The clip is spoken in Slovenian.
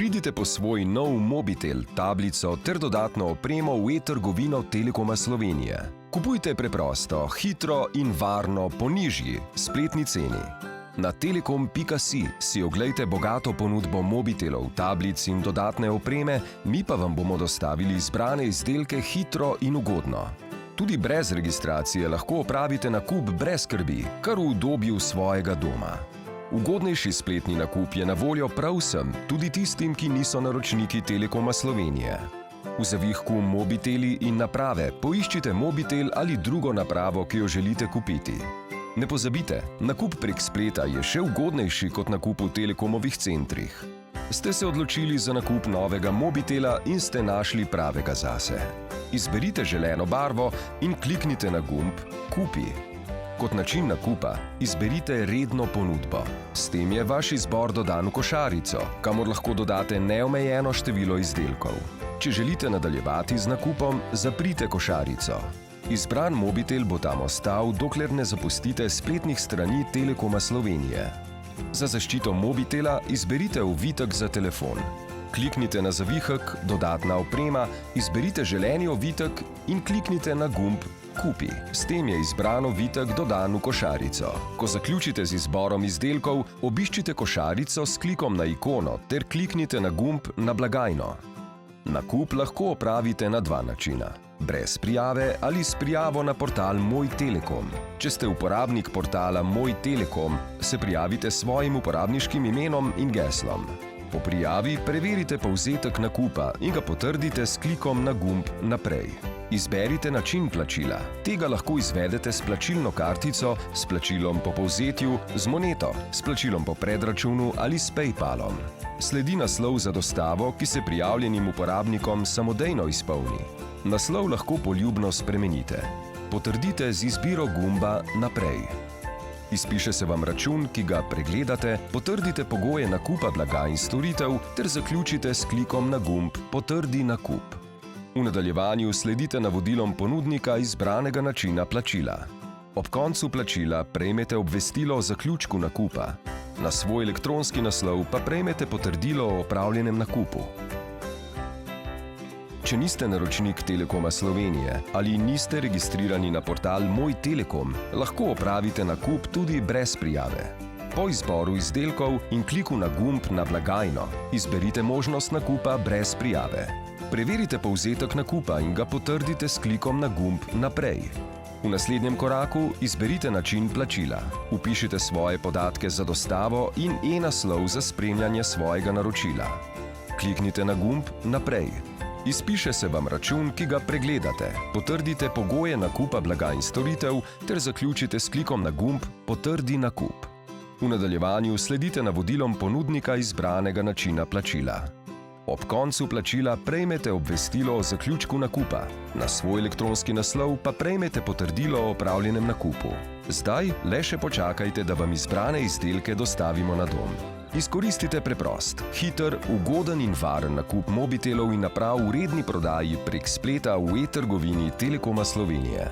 Pridite po svoj nov mobitel, tablico ter dodatno opremo v e-trgovino Telekoma Slovenije. Kupujte preprosto, hitro in varno po nižji spletni ceni. Na telekom.si si oglejte bogato ponudbo mobitelov, tablic in dodatne opreme, mi pa vam bomo dostavili izbrane izdelke hitro in ugodno. Tudi brez registracije lahko opravite nakup brez skrbi, kar v udobju svojega doma. Ugodnejši spletni nakup je na voljo prav vsem, tudi tistim, ki niso naročniki Telekoma Slovenije. V zavihku Mobiteli in naprave poiščite mobitel ali drugo napravo, ki jo želite kupiti. Ne pozabite, nakup prek spleta je še ugodnejši kot nakup v Telekomovih centrih. Ste se odločili za nakup novega mobitela in ste našli pravega zase. Izberite želeno barvo in kliknite na gumb Kupi. Kot način nakupa izberite redno ponudbo. S tem je vaš izbor dodan v košarico, kamor lahko dodate neomejeno število izdelkov. Če želite nadaljevati z nakupom, zaprite košarico. Izbran mobitel bo tam ostal, dokler ne zapustite spletnih strani Telekoma Slovenije. Za zaščito mobitela izberite ovitek za telefon. Kliknite na zavihek Dodatna oprema, izberite želeni ovitek in kliknite na gumb Kupi. S tem je izbran ovitek dodan v košarico. Ko zaključite z izborom izdelkov, obiščite košarico s klikom na ikono ter kliknite na gumb Na blagajno. Nakup lahko opravite na dva načina. Brez prijave ali s prijavo na portal Moj Telekom. Če ste uporabnik portala Moj Telekom, se prijavite s svojim uporabniškim imenom in geslom. Po prijavi preverite povzetek nakupa in ga potrdite s klikom na gumb Naprej. Izberite način plačila. Tega lahko izvedete s plačilno kartico, s plačilom po povzetju, z moneto, s plačilom po predračunu ali s PayPalom. Sledi naslov za dostavo, ki se prijavljenim uporabnikom samodejno izpolni. Naslov lahko poljubno spremenite. Potrdite z izbiro gumba Naprej. Izpiše se vam račun, ki ga pregledate, potrdite pogoje nakupa blaga in storitev ter zaključite s klikom na gumb Potrdi nakup. V nadaljevanju sledite navodilom ponudnika izbranega načina plačila. Ob koncu plačila prejmete obvestilo o zaključku nakupa. Na svoj elektronski naslov pa prejmete potrdilo o opravljenem nakupu. Če niste naročnik Telekoma Slovenije ali niste registrirani na portal Moj Telekom, lahko opravite nakup tudi brez prijave. Po izboru izdelkov in kliku na gumb Na blagajno izberite možnost nakupa brez prijave. Preverite povzetek nakupa in ga potrdite s klikom na gumb Naprej. V naslednjem koraku izberite način plačila. Vpišite svoje podatke za dostavo in e-naslov za spremljanje svojega naročila. Kliknite na gumb Naprej. Izpiše se vam račun, ki ga pregledate. Potrdite pogoje nakupa blaga in storitev ter zaključite s klikom na gumb Potrdi nakup. V nadaljevanju sledite navodilom ponudnika izbranega načina plačila. Ob koncu plačila prejmete obvestilo o zaključku nakupa. Na svoj elektronski naslov pa prejmete potrdilo o opravljenem nakupu. Zdaj le še počakajte, da vam izbrane izdelke dostavimo na dom. Izkoristite preprost, hiter, ugoden in varen nakup mobitelov in naprav v redni prodaji prek spleta v e-trgovini Telekoma Slovenije.